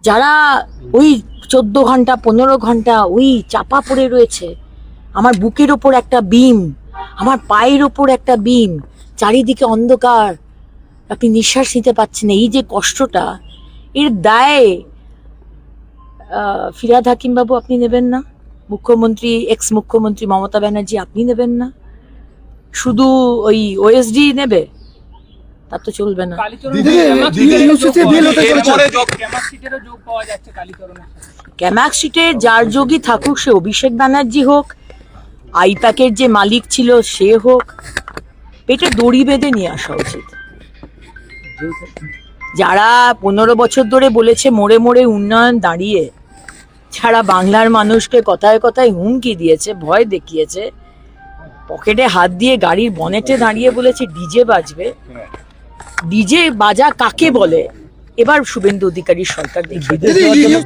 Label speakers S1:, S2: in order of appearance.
S1: যারা ওই 14 ঘন্টা 15 ঘন্টা ওই চাপা পড়ে রয়েছে, আমার বুকের ওপর একটা বিম, আমার পায়ের ওপর একটা বিম, চারিদিকে অন্ধকার, আপনি নিঃশ্বাস নিতে পারছেন, এই যে কষ্টটা, এর দায় ফিরহাদ হাকিম বাবু আপনি নেবেন না, মুখ্যমন্ত্রী এক্স মুখ্যমন্ত্রী মমতা ব্যানার্জি আপনি নেবেন না, শুধু ওই ওএসডি নেবে? তা তো চলবে না। ক্যামাক সিটে যার যোগী থাকুক, সে অভিষেক ব্যানার্জি হোক, আইপ্যাকের যে মালিক ছিল সে হোক, পেটে দড়ি বেঁধে নিয়ে আসা উচিত। যারা 15 বছর ধরে বলেছে মোড়ে মোড়ে উন্নয়ন দাঁড়িয়ে, যারা বাংলার মানুষকে কথায় কথায় হুমকি দিয়েছে, ভয় দেখিয়েছে, পকেটে হাত দিয়ে গাড়ির বনেটে দাঁড়িয়ে বলেছে ডিজে বাজবে, ডিজে বাজা কাকে বলে এবার শুভেন্দু অধিকারীর সরকার দেখিয়ে দিয়েছে।